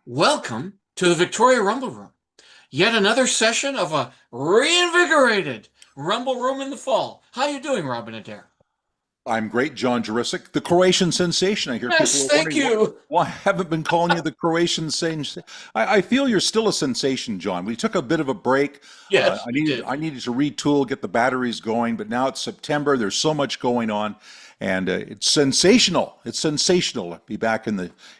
Welcome to the Victoria Rumble Room. Yet another session of a reinvigorated Rumble Room in the fall. How you doing, Robin Adair? I'm great, John Juricic, the Croatian sensation. I hear people Yes, are thank wondering you. why I haven't been calling you the Croatian sensation. I feel you're still a sensation, John. We took a bit of a break. Yes, I we needed did. I needed to retool, get the batteries going, but now it's September. There's so much going on, and it's sensational. It's sensational to be back in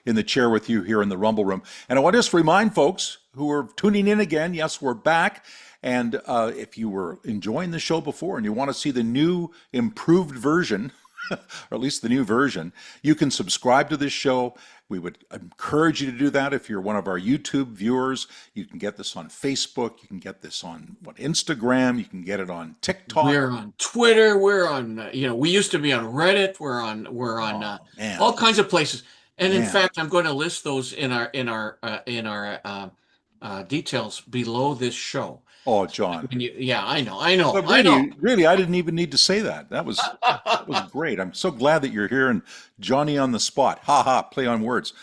the chair with you here in the Rumble Room. And I want to just remind folks who are tuning in again. Yes, we're back. And if you were enjoying the show before and you want to see the new, improved version, or at least the new version, you can subscribe to this show. We would encourage you to do that if you're one of our YouTube viewers. You can get this on Facebook. You can get this on Instagram. You can get it on TikTok. We're on Twitter. We're on, we used to be on Reddit. We're on Oh man, all kinds of places. And in man. fact, I'm going to list those details below this show. Oh, John. Yeah, I But know. really, I didn't even need to say that. That was great. I'm so glad that you're here and Johnny on the spot. Ha ha, play on words.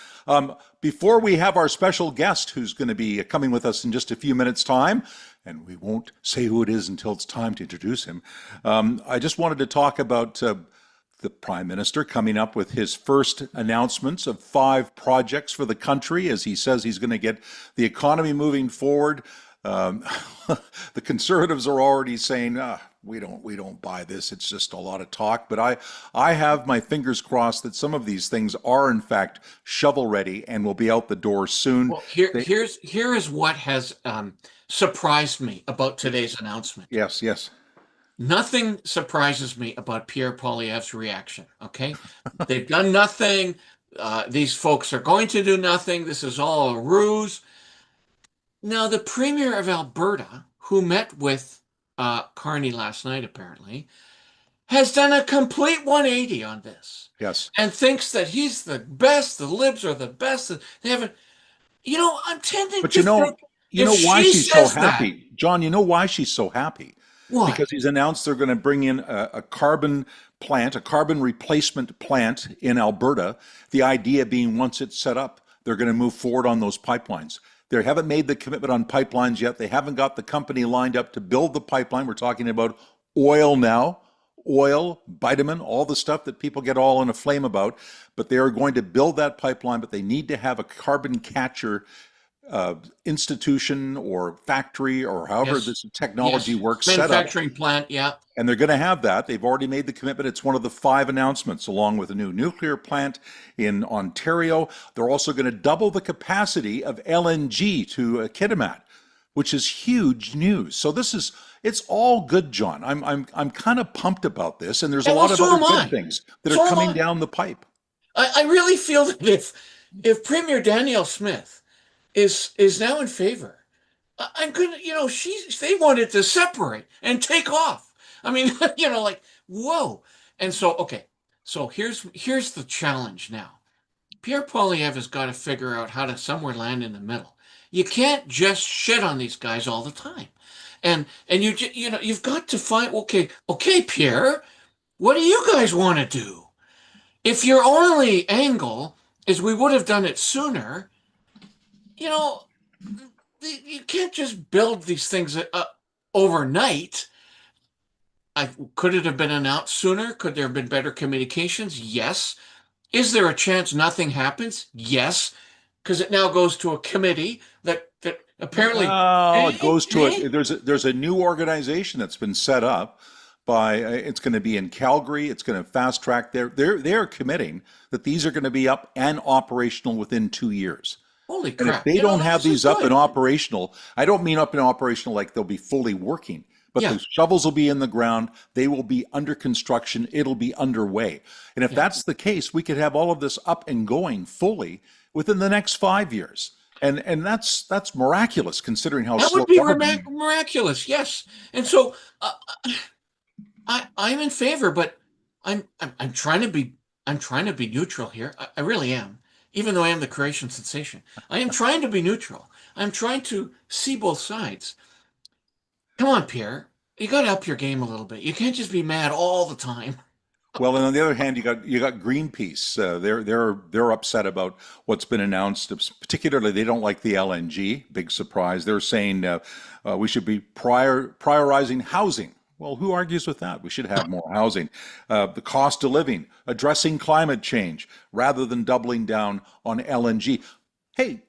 Before we have our special guest who's going to be coming with us in just a few minutes' time, and we won't say who it is until it's time to introduce him, I just wanted to talk about the Prime Minister coming up with his first announcements of 5 projects for the country as he says he's going to get the economy moving forward. Um, the conservatives are already saying, we don't buy this. It's just a lot of talk. But I have my fingers crossed that some of these things are in fact shovel ready and will be out the door soon. Well, here, They, here's here is what has surprised me about today's announcement. yes, yes. Nothing surprises me about Pierre Poilievre's reaction. Okay, they've done nothing. These folks are going to do nothing. This is all a ruse. Now, the Premier of Alberta, who met with Carney last night, apparently, has done a complete 180 on this Yes. and thinks that he's the best. The Libs are the best. They haven't. I'm tending But to think you if know why she she's so says that, happy, John. You know why she's so happy? Because what? he's announced they're going to bring in a carbon plant, a carbon replacement plant in Alberta. The idea being once it's set up, they're going to move forward on those pipelines. They haven't made the commitment on pipelines yet. They haven't got the company lined up to build the pipeline. We're talking about oil now, oil, bitumen, all the stuff that people get all in a flame about. But they are going to build that pipeline, but they need to have a carbon catcher institution or factory or however Yes, this technology yes. works set up. Manufacturing plant, yeah. And they're going to have that. They've already made the commitment. It's one of the 5 announcements, along with a new nuclear plant in Ontario. They're also going to double the capacity of LNG to Kitimat, which is huge news. So it's all good, John. I'm kind of pumped about this, and there's a And well, lot of so other am good I. things that are So am coming I. down the pipe. I really feel that if Premier Danielle Smith is now in favor, I'm gonna, they wanted to separate and take off. I mean, like whoa. And so, okay, so here's the challenge now. Pierre Poilievre has got to figure out how to somewhere land in the middle. You can't just shit on these guys all the time, and you've got to find okay, Pierre, what do you guys want to do? If your only angle is we would have done it sooner, you know, you can't just build these things overnight. Could it have been announced sooner? Could there have been better communications? Yes. Is there a chance nothing happens? Yes, because it now goes to a committee that apparently. No, it Eh, goes to eh? a there's a new organization that's been set up by it's going to be in Calgary. It's going to fast track they're committing that these are going to be up and operational within 2 years. Holy And if crap! they don't have This is these up and good. operational, I don't mean up and operational like they'll be fully working, but Yeah, the shovels will be in the ground. They will be under construction. It'll be underway. And if yeah. that's the case, we could have all of this up and going fully within the next 5 years. And that's miraculous considering how That slow would be government. miraculous. Yes, and so I'm in favor, but I'm trying to be neutral here. I really am, even though I am the creation sensation. I am trying to be neutral. I'm trying to see both sides. Come on, Pierre. You got to up your game a little bit. You can't just be mad all the time. Well, and on the other hand, you got Greenpeace. They're upset about what's been announced. Particularly, they don't like the LNG. Big surprise. They're saying we should be prioritizing housing. Well, who argues with that? We should have more housing. The cost of living, addressing climate change, rather than doubling down on LNG. Hey,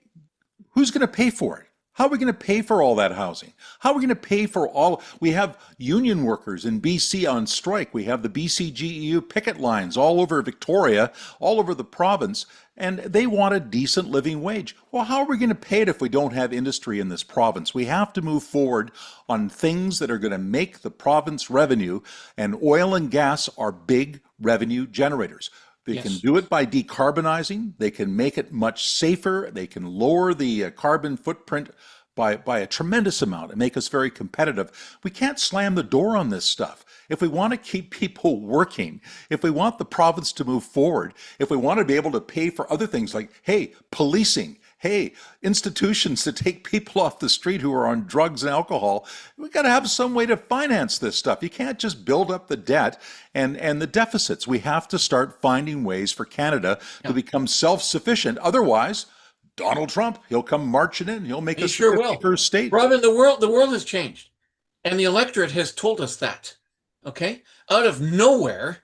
who's going to pay for it? How are we going to pay for all that housing? How are we going to pay for all? We have union workers in BC on strike. We have the BCGEU picket lines all over Victoria, all over the province, and they want a decent living wage. Well, how are we going to pay it if we don't have industry in this province? We have to move forward on things that are going to make the province revenue, and oil and gas are big revenue generators. They can Yes. do it by decarbonizing. They can make it much safer. They can lower the carbon footprint by a tremendous amount and make us very competitive. We can't slam the door on this stuff. If we want to keep people working, if we want the province to move forward, if we want to be able to pay for other things like, hey, policing, hey, institutions to take people off the street who are on drugs and alcohol, we've got to have some way to finance this stuff. You can't just build up the debt and the deficits. We have to start finding ways for Canada to Yeah. become self-sufficient. Otherwise, Donald Trump, he'll come marching in. He'll make He us the sure will. 51st state. Robin, the world has changed. And the electorate has told us that. Okay? Out of nowhere,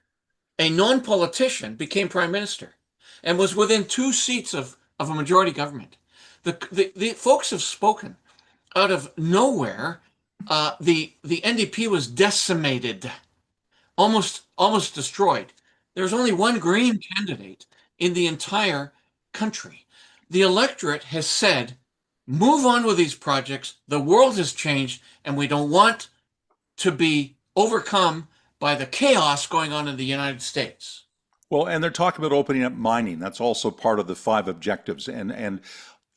a non-politician became prime minister and was within 2 seats of a majority government. The folks have spoken. Out of nowhere, the NDP was decimated, almost destroyed. There's only one Green candidate in the entire country. The electorate has said, move on with these projects. The world has changed, and we don't want to be overcome by the chaos going on in the United States. Well, and they're talking about opening up mining. That's also part of the five objectives. And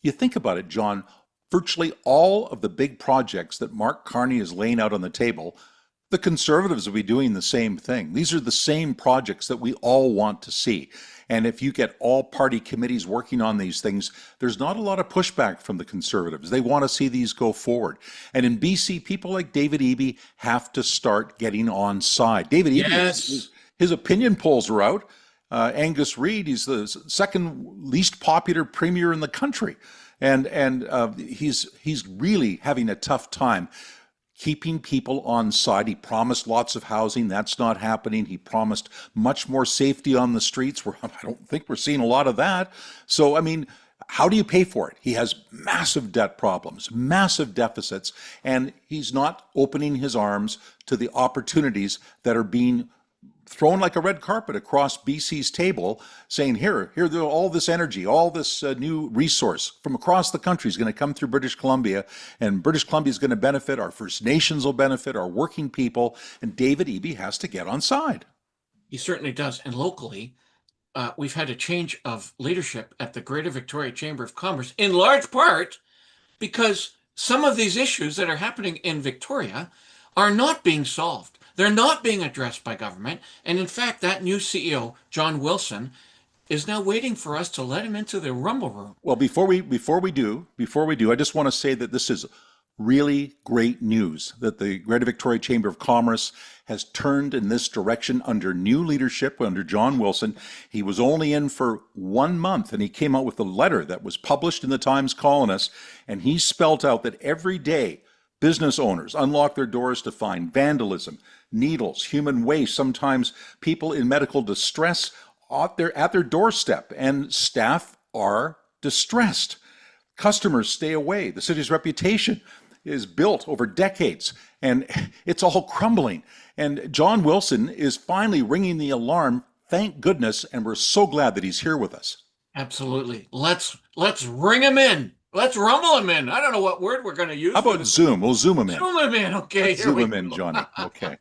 you think about it, John, virtually all of the big projects that Mark Carney is laying out on the table, the Conservatives will be doing the same thing. These are the same projects that we all want to see. And if you get all party committees working on these things, there's not a lot of pushback from the Conservatives. They want to see these go forward. And in BC, people like David Eby have to start getting on side. David Eby, Yes. his opinion polls are out. Angus Reid, he's the second least popular premier in the country. And he's really having a tough time keeping people on side. He promised lots of housing. That's not happening. He promised much more safety on the streets. I don't think we're seeing a lot of that. So, I mean, how do you pay for it? He has massive debt problems, massive deficits, and he's not opening his arms to the opportunities that are being thrown like a red carpet across BC's table, saying, here, all this energy, all this new resource from across the country is going to come through British Columbia, and British Columbia is going to benefit, our First Nations will benefit, our working people, and David Eby has to get on side. He certainly does. And locally, we've had a change of leadership at the Greater Victoria Chamber of Commerce, in large part because some of these issues that are happening in Victoria are not being solved. They're not being addressed by government. And in fact, that new CEO, John Wilson, is now waiting for us to let him into the rumble room. Well, before we do, I just want to say that this is really great news that the Greater Victoria Chamber of Commerce has turned in this direction under new leadership under John Wilson. He was only in for 1 month, and he came out with a letter that was published in the Times Colonist, and he spelt out that every day business owners unlock their doors to find vandalism, needles, human waste, sometimes people in medical distress at their doorstep, and staff are distressed. Customers stay away. The city's reputation is built over decades, and it's all crumbling. And John Wilson is finally ringing the alarm. Thank goodness, and we're so glad that he's here with us. Absolutely. Let's ring him in. Let's rumble him in. I don't know what word we're going to use. How about Zoom? We'll Zoom him in. Zoom him in. Okay. Let's Zoom him in, Johnny. Okay.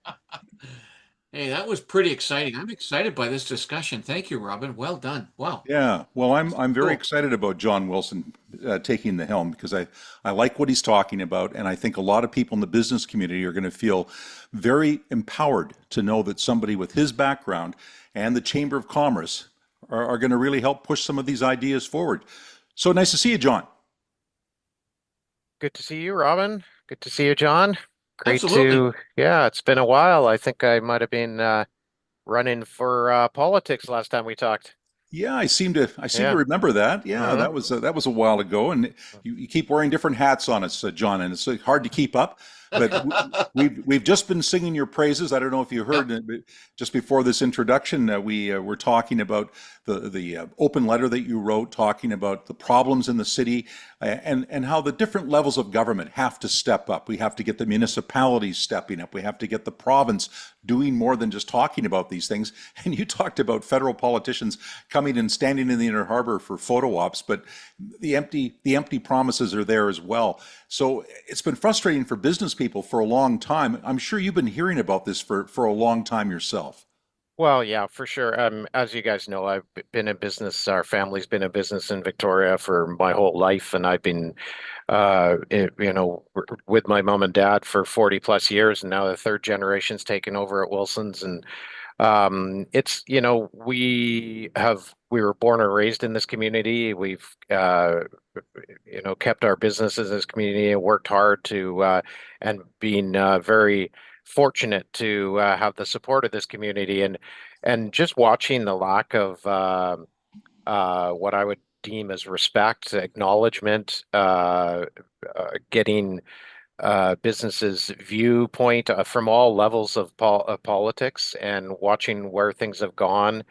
Hey, that was pretty exciting. I'm excited by this discussion. Thank you, Robin. Well done. Wow. Yeah, well, I'm very excited about John Wilson taking the helm because I like what he's talking about, and I think a lot of people in the business community are going to feel very empowered to know that somebody with his background and the Chamber of Commerce are going to really help push some of these ideas forward. So nice to see you, John. Good to see you, Robin. Good to see you, John. Great Absolutely. yeah, it's been a while. I think I might have been running for politics last time we talked. Yeah, I seem to Yeah. remember that. Yeah, Uh-huh. that was a while ago, and you keep wearing different hats on us, John, and it's hard to keep up. But we've just been singing your praises. I don't know if you Yep. heard but just before this introduction, we were talking about the open letter that you wrote, talking about the problems in the city, and how the different levels of government have to step up. We have to get the municipalities stepping up. We have to get the province doing more than just talking about these things. And you talked about federal politicians coming and standing in the inner harbor for photo ops, but the empty promises are there as well. So it's been frustrating for business people for a long time. I'm sure you've been hearing about this for a long time yourself. Well, yeah, for sure. As you guys know, I've been in business. Our family's been in business in Victoria for my whole life, and I've been, with my mom and dad for 40 plus years, and now the third generation's taken over at Wilson's, and it's, we were born and raised in this community. We've, kept our businesses in this community and worked hard and been very fortunate to have the support of this community. And just watching the lack of what I would deem as respect, acknowledgement, getting businesses' viewpoint from all levels of politics and watching where things have gone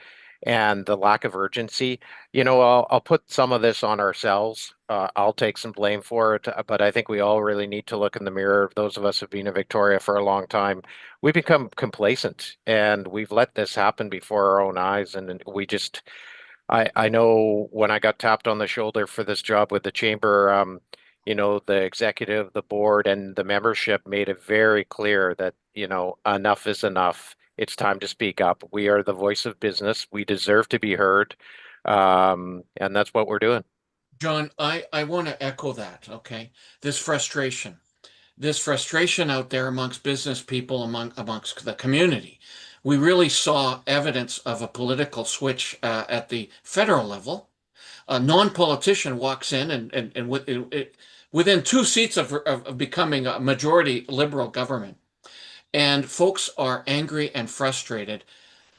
and the lack of urgency. I'll put some of this on ourselves. I'll take some blame for it, but I think we all really need to look in the mirror. Those of us who've been in Victoria for a long time, we've become complacent and we've let this happen before our own eyes. And we just, I know when I got tapped on the shoulder for this job with the chamber, the executive, the board, and the membership made it very clear that, enough is enough. It's time to speak up. We are the voice of business. We deserve to be heard. And that's what we're doing. John, I want to echo that, okay? This frustration. This frustration out there amongst business people, amongst the community. We really saw evidence of a political switch at the federal level. A non-politician walks in within 2 seats of becoming a majority liberal government. And folks are angry and frustrated.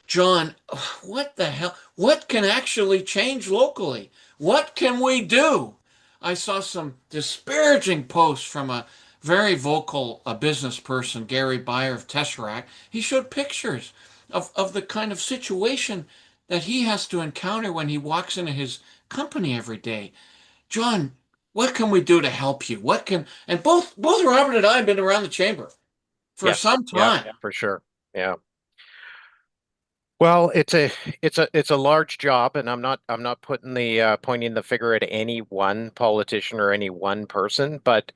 John, what the hell? What can actually change locally? What can we do? I saw some disparaging posts from a very vocal business person, Gary Beyer of Tesseract. He showed pictures of the kind of situation that he has to encounter when he walks into his company every day. John, what can we do to help you? And both Robert and I have been around the chamber for Yeah, some yeah, time. for sure. Yeah. Well, it's a large job, and I'm not putting the pointing the finger at any one politician or any one person, but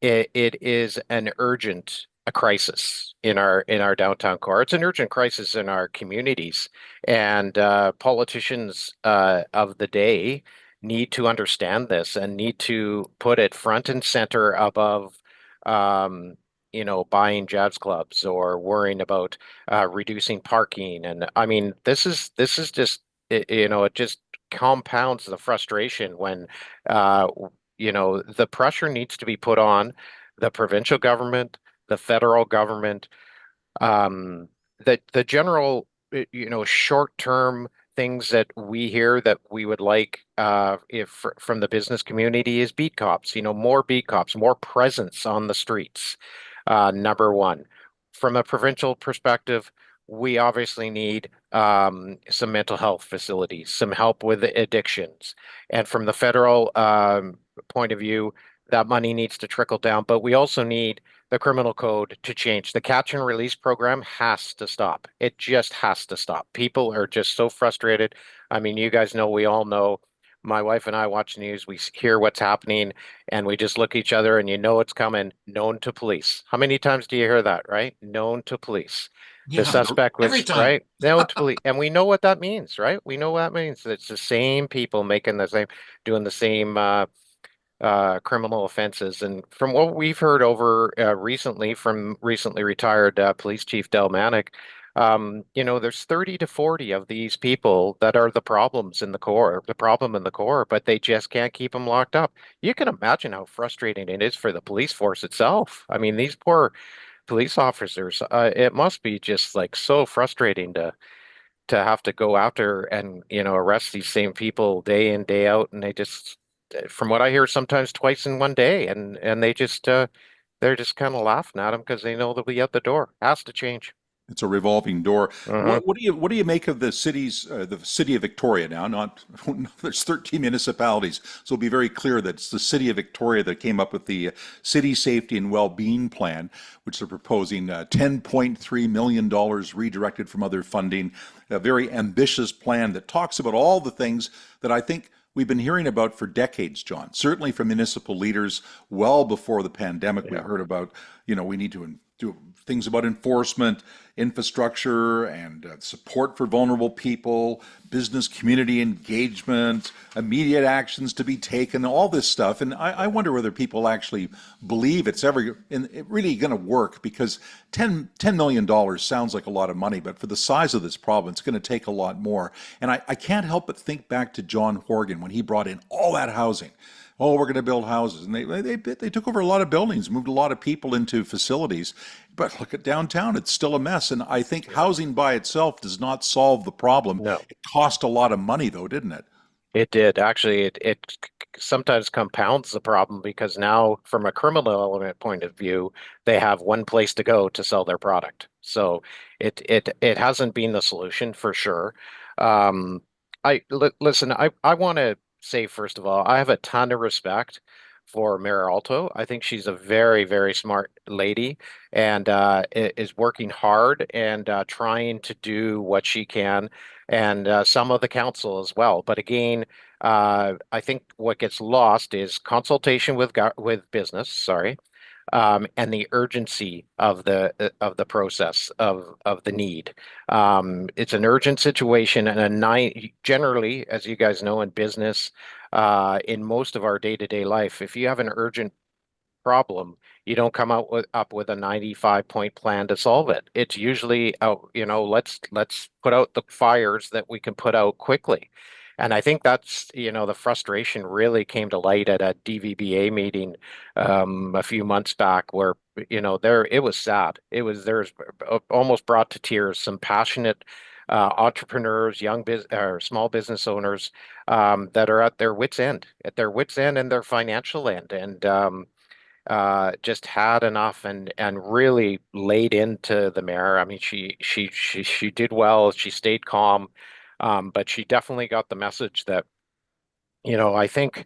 it is an urgent a crisis in our downtown core. It's an urgent crisis in our communities, and politicians of the day need to understand this and need to put it front and center above, um, buying jazz clubs or worrying about reducing parking. And I mean, this is just it just compounds the frustration when uh, the pressure needs to be put on the provincial government, the federal government, the general, short-term things that we hear that we would like if from the business community is beat cops, more beat cops, more presence on the streets. Number one. From a provincial perspective, we obviously need some mental health facilities, some help with addictions. And from the federal point of view, that money needs to trickle down, but we also need the criminal code to change. The catch and release program has to stop. It just has to stop. People are just so frustrated. I mean, you guys know, we all know. My wife and I watch news, we hear what's happening, and we just look at each other and it's coming. Known to police. How many times do you hear that, right? Known to police. The Yeah, suspect every was, time. right? Known to police. And we know what that means, right? We know what that means. It's the same people doing the same criminal offenses. And from what we've heard over recently from recently retired Police Chief Del Manic, there's 30 to 40 of these people that are the problem in the core, but they just can't keep them locked up. You can imagine how frustrating it is for the police force itself. I mean, these poor police officers, it must be just like so frustrating to have to go after and, arrest these same people day in, day out, and they just, from what I hear, sometimes twice in one day, and they're just kind of laughing at them because they know they'll be out the door. Has to change. It's a revolving door. Hmm. What do you make of the city of Victoria now? Not there's 13 municipalities, so it'll be very clear that it's the city of Victoria that came up with the city safety and well-being plan, which they're proposing $10.3 million redirected from other funding. A very ambitious plan that talks about all the things that I think we've been hearing about for decades, John. Certainly from municipal leaders, well before the pandemic, we Yeah. heard about, we need to do things about enforcement, infrastructure, and support for vulnerable people, business community engagement, immediate actions to be taken, all this stuff. And I wonder whether people actually believe it's really going to work, because $10 million sounds like a lot of money, but for the size of this problem, it's going to take a lot more. And I can't help but think back to John Horgan when he brought in all that housing. Oh, we're going to build houses. And they took over a lot of buildings, moved a lot of people into facilities. But look at downtown, it's still a mess. And I think housing by itself does not solve the problem. No, It cost a lot of money, though, didn't it? it did. Actually, it sometimes compounds the problem because now, from a criminal element point of view, they have one place to go to sell their product. So it hasn't been the solution for sure. Um, listen. I want to say first of all, I have a ton of respect for Mayor Alto. I think she's a very, very smart lady and is working hard and trying to do what she can, and some of the council as well. But again, I think what gets lost is consultation with business, sorry, and the urgency of the process of the need. It's an urgent situation, and generally, as you guys know, in business, in most of our day-to-day life, if you have an urgent problem, you don't come up with a 95 point plan to solve it. It's usually out, let's put out the fires that we can put out quickly. And I think that's, the frustration really came to light at a DVBA meeting a few months back where, there it was sad. There's almost brought to tears some passionate entrepreneurs, young business or small business owners that are at their wits end and their financial end. And just had enough and really laid into the mayor. I mean, she did well. She stayed calm, but she definitely got the message that, I think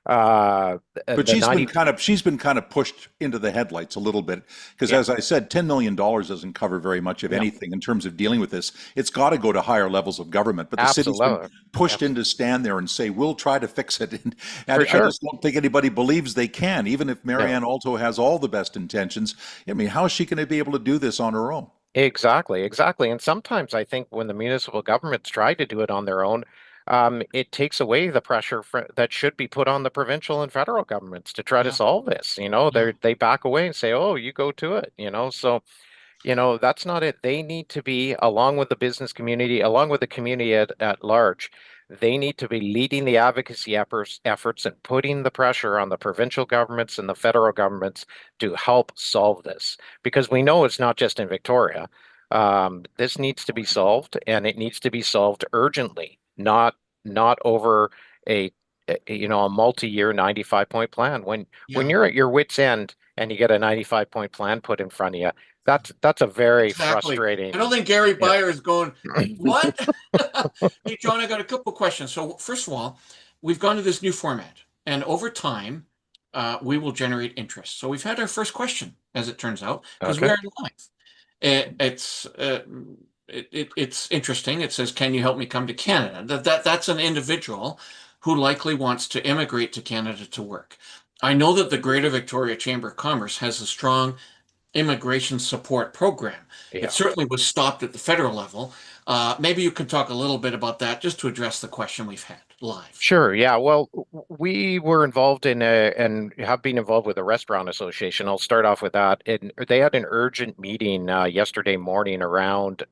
But the 90. she's been kind of pushed into the headlights a little bit, because, Yeah, as I said, $10 million doesn't cover very much of no, anything in terms of dealing with this. It's got to go to higher levels of government. But the city's been absolutely, pushed in to absolutely, stand there and say, we'll try to fix it. And for I sure. just don't think anybody believes they can, even if No. Marianne Alto has all the best intentions. I mean, how is she going to be able to do this on her own? Exactly, exactly. And sometimes I think when the municipal governments try to do it on their own, it takes away the pressure that should be put on the provincial and federal governments to try to Yeah, solve this. yeah. They back away and say, "Oh, you go to it." So that's not it. They need to be, along with the business community, along with the community at large, they need to be leading the advocacy efforts and putting the pressure on the provincial governments and the federal governments to help solve this. Because we know it's not just in Victoria. This needs to be solved, and it needs to be solved urgently, not over a a multi-year 95 point plan. When Yeah. you're at your wit's end and you get a 95 point plan put in front of you, that's a very Exactly. I don't frustrating. think Gary Yeah. Beyer is going, what? Hey, John, I got a couple of questions. So, first of all, we've gone to this new format, and over time, we will generate interest. So, we've had our first question, as it turns out, because we Okay. are live. It's interesting. It says, "Can you help me come to Canada?" That's an individual who likely wants to immigrate to Canada to work. I know that the Greater Victoria Chamber of Commerce has a strong immigration support program. It Yeah. certainly was stopped at the federal level. Maybe you can talk a little bit about that just to address the question we've had live. Sure. Yeah. Well, we were involved and have been involved with the Restaurant Association. I'll start off with that. And they had an urgent meeting yesterday morning around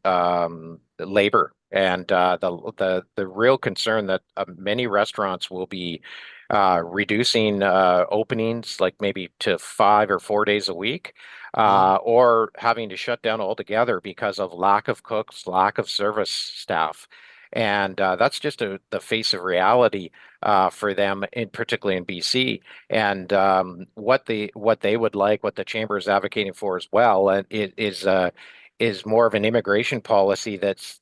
labor and the real concern that many restaurants will be reducing openings like maybe to 5 or 4 days a week, Wow. or having to shut down altogether because of lack of cooks, lack of service staff. And that's just the face of reality for them, particularly in BC. And what they would like, what the chamber is advocating for as well, is more of an immigration policy that's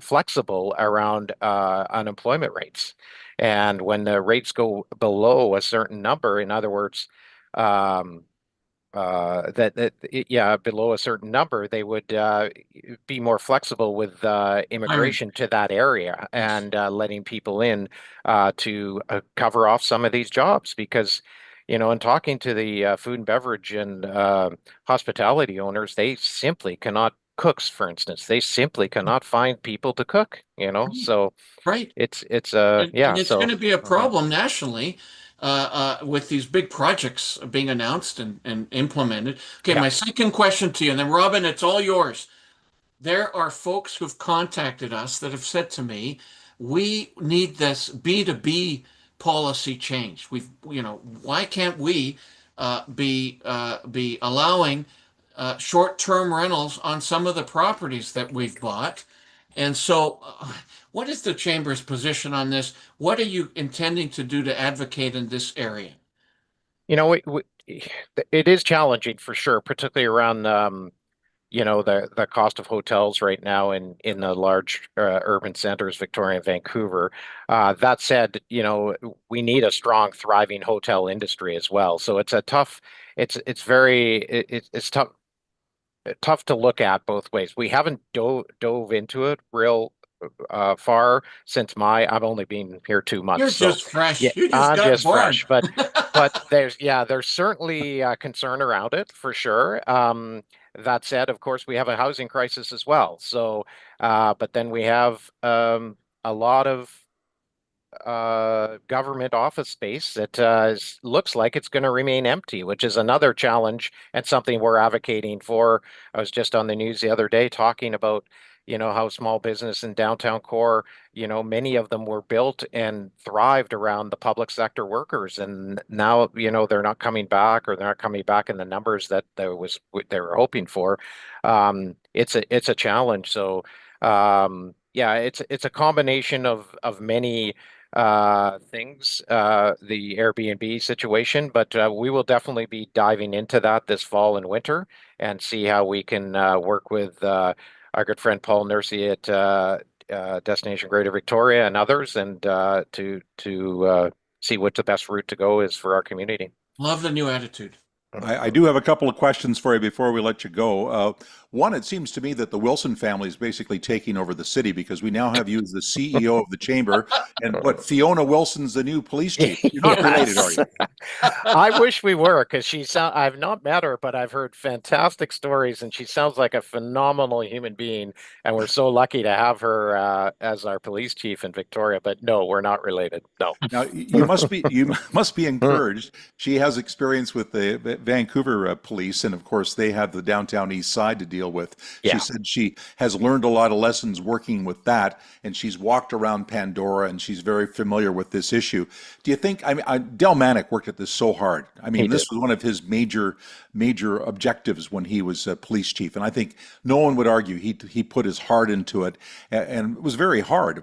flexible around unemployment rates. And when the rates go below a certain number, in other words, um, yeah, below a certain number, they would be more flexible with Hiring. immigration to that area Yes. and letting people in to cover off some of these jobs. Because, in talking to the food and beverage and hospitality owners, they simply cannot cooks, for instance, they simply cannot find people to cook. So Right. it's And yeah. it's going So to be a mhm. problem nationally with these big projects being announced and implemented. Okay, Yeah. my second question to you, and then Robin, it's all yours. There are folks who've contacted us that have said to me, we need this B2B policy change. Why can't we be allowing short-term rentals on some of the properties that we've bought? And so, what is the chamber's position on this? What are you intending to do to advocate in this area? It is challenging for sure, particularly around the cost of hotels right now in the large urban centers, Victoria and Vancouver. That said, we need a strong, thriving hotel industry as well. So it's very it's tough to look at both ways. We haven't dove into it real far since I've only been here 2 months, You're so just yeah, fresh. You just I'm got just born. fresh. But there's certainly concern around it for sure. That said, of course, we have a housing crisis as well. So, but then we have a lot of government office space that looks like it's going to remain empty, which is another challenge and something we're advocating for. I was just on the news the other day talking about, how small business in downtown core, many of them were built and thrived around the public sector workers, and now, they're not coming back, or they're not coming back in the numbers that they were hoping for. It's a challenge. So, yeah, it's a combination of many things, the Airbnb situation, but we will definitely be diving into that this fall and winter and see how we can work with our good friend Paul Nursey at Destination Greater Victoria and others, and to see what the best route to go is for our community. Love the new attitude. I do have a couple of questions for you before we let you go. One, it seems to me that the Wilson family is basically taking over the city because we now have you as the CEO of the chamber, and what Fiona Wilson's the new police chief. You're not related, are Yes. you? I wish we were, because I've not met her, but I've heard fantastic stories, and she sounds like a phenomenal human being. And we're so lucky to have her as our police chief in Victoria. But no, we're not related. No. Now you must be encouraged. She has experience with the Vancouver police, and of course they have the downtown east side to deal with. She Yeah, said she has learned a lot of lessons working with that, and she's walked around Pandora, and she's very familiar with this issue. Do you think? I mean, Del Manick worked at this so hard. I he mean, did. this was one of his major objectives when he was police chief, and I think no one would argue he put his heart into it, and it was very hard.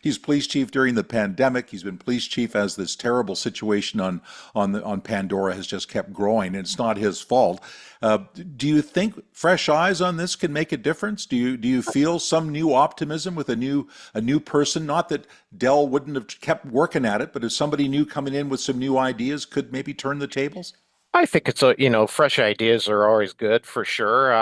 He's police chief during the pandemic. He's been police chief as this terrible situation on Pandora has just kept growing, and it's not his fault. Do you think fresh eyes on this can make a difference? Do you feel some new optimism with a new person? Not that Dell wouldn't have kept working at it, but if somebody new coming in with some new ideas could maybe turn the tables? I think fresh ideas are always good for sure.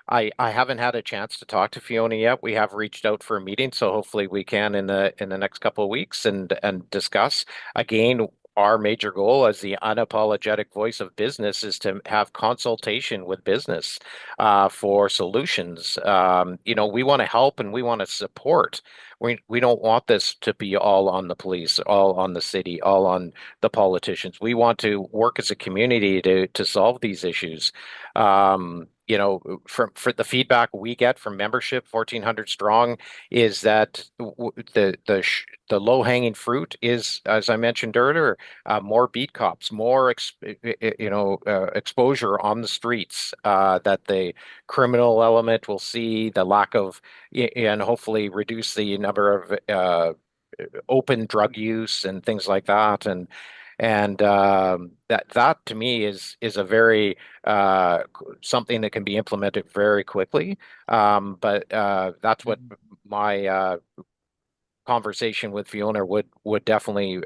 I haven't had a chance to talk to Fiona yet. We have reached out for a meeting, so hopefully we can in the next couple of weeks and discuss again. Our major goal as the unapologetic voice of business is to have consultation with business for solutions. We want to help and we want to support. We don't want this to be all on the police, all on the city, all on the politicians. We want to work as a community to solve these issues. you know, from for the feedback we get from membership, 1,400 strong, is that the low hanging fruit is, as I mentioned earlier, more beat cops, more exposure on the streets, that the criminal element will see, the lack of, and hopefully reduce the number of open drug use and things like that, and that to me is a very something that can be implemented very quickly. But that's what my conversation with Fiona would definitely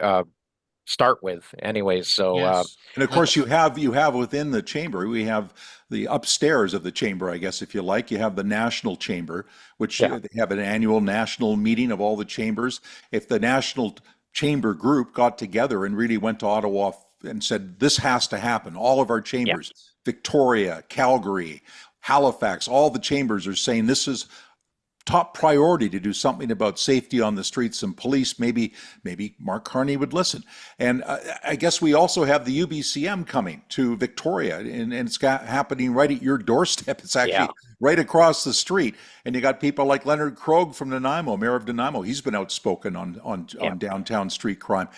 start with, anyways. So Yes. And of course, you have within the chamber, we have the upstairs of the chamber, I guess, if you like. You have the national chamber, which yeah, they have an annual national meeting of all the chambers. If the national chamber group got together and really went to Ottawa and said, this has to happen, all of our yeah, chambers, Victoria, Calgary, Halifax, all the chambers are saying this is top priority to do something about safety on the streets and police. Maybe Mark Carney would listen. And I guess we also have the UBCM coming to Victoria, and it's happening right at your doorstep. It's yeah, actually right across the street. And you got people like Leonard Krogh from Nanaimo, Mayor of Nanaimo. He's been outspoken yeah. on downtown street crime.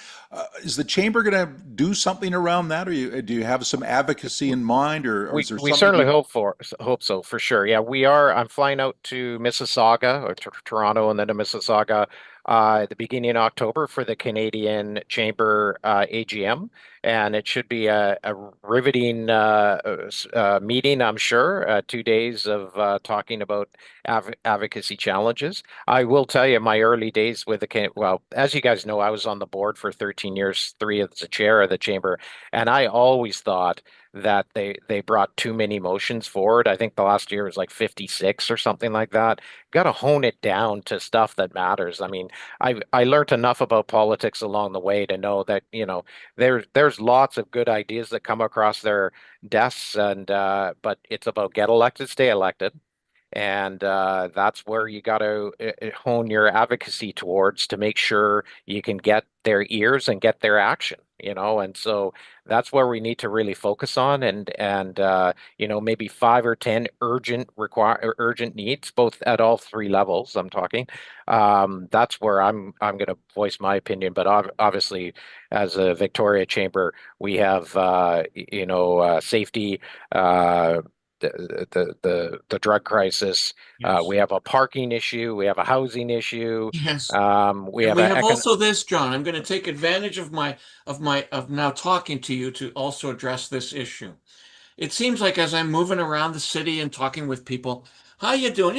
Is the chamber going to do something around that, or do you have some advocacy in mind, or is there We something certainly you? hope so, for sure. Yeah, we are. I'm flying out to Mississauga, or Toronto, and then to Mississauga at the beginning of October for the Canadian Chamber AGM, and it should be a riveting meeting, I'm sure. 2 days of talking about advocacy challenges. I will tell you, my early days with well, as you guys know, I was on the board for 13 years, three as the chair of the chamber, and I always thought that they brought too many motions forward. I think the last year was like 56 or something like that. Got to hone it down to stuff that matters. I mean, I learned enough about politics along the way to know that, there's lots of good ideas that come across their desks, and but it's about get elected, stay elected. And that's where you got to hone your advocacy towards to make sure you can get their ears and get their action, And so that's where we need to really focus on, and maybe 5 or 10 urgent needs, both at all three levels. I'm talking. That's where I'm going to voice my opinion. But obviously, as a Victoria Chamber, we have safety. The drug crisis. We Yes. have a parking issue. We have a housing issue. Yes. We And have we a have econ. also this, John. I'm going to take advantage of now talking to you to also address this issue. It seems like as I'm moving around the city and talking with people, how you doing?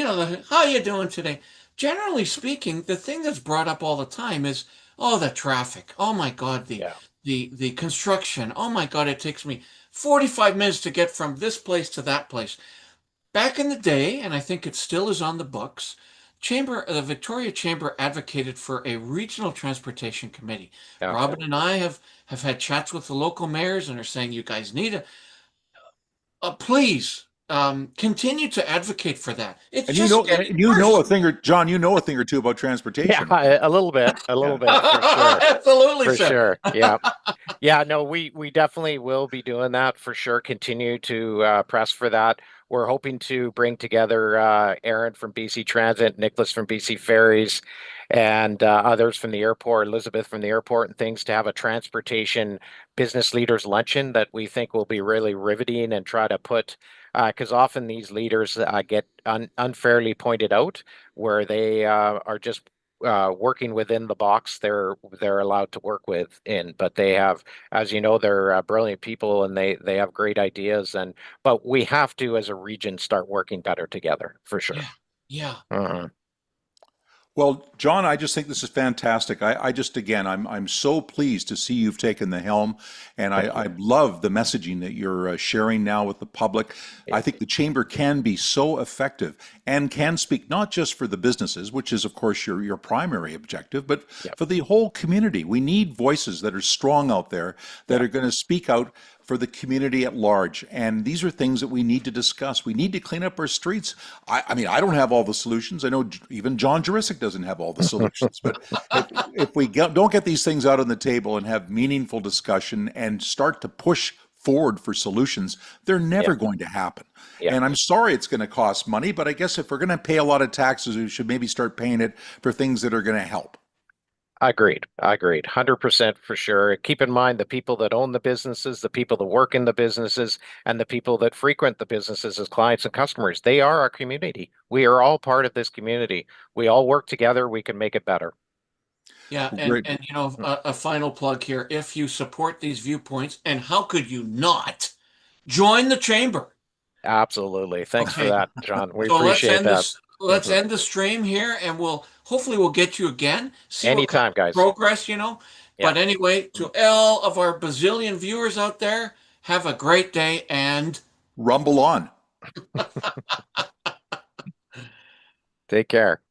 How you doing today? Generally speaking, the thing that's brought up all the time is, oh, the traffic. Oh my God, the Yeah, the construction. Oh my God, it takes me 45 minutes to get from this place to that place. Back in the day, and I think it still is on the books, the Victoria Chamber advocated for a regional transportation committee. okay. Robin and I have had chats with the local mayors and are saying you guys need please continue to advocate for that. It's And just getting worse. John, you know a thing or two about Yeah, transportation. a little Yeah. bit for sure. Absolutely, For sir. sure. Yeah. Yeah, no, we definitely will be doing that for sure. Continue to press for that. We're hoping to bring together Aaron from BC Transit, Nicholas from BC Ferries, and others from the airport, Elizabeth from the airport, and things to have a transportation business leaders luncheon that we think will be really riveting, and try to put, because often these leaders get unfairly pointed out, where they are just working within the box they're allowed to work but they have, as you know, they're brilliant people, and they have great ideas, but we have to, as a region, start working better together for sure. Yeah, yeah, Mhm. Well, John, I just think this is fantastic. I just, again, I'm so pleased to see you've taken the helm, and Thank I you. love the messaging that you're sharing now with the public. I Yeah, think the chamber can be so effective and can speak not just for the businesses, which is, of course, your primary objective, but yeah, for the whole community. We need voices that are strong out there that yeah, are going to speak out for the community at large. And these are things that we need to discuss. We need to clean up our streets. I mean, I don't have all the solutions. I know even John Juricic doesn't have all the solutions. But if we don't get these things out on the table and have meaningful discussion and start to push forward for solutions, they're never going to happen. Yeah. And I'm sorry it's going to cost money, but I guess if we're going to pay a lot of taxes, we should maybe start paying it for things that are going to help. Agreed. 100% for sure. Keep in mind the people that own the businesses, the people that work in the businesses, and the people that frequent the businesses as clients and customers. They are our community. We are all part of this community. We all work together. We can make it better. Yeah, Great. and a final plug here. If you support these viewpoints, and how could you not, join the chamber. Absolutely. Thanks for that, John. We So let's appreciate end that. this. Let's end the stream here, and we'll get you again. See what kind Anytime, of guys. progress, Yeah. But anyway, to all of our bazillion viewers out there, have a great day and Rumble on. Take care.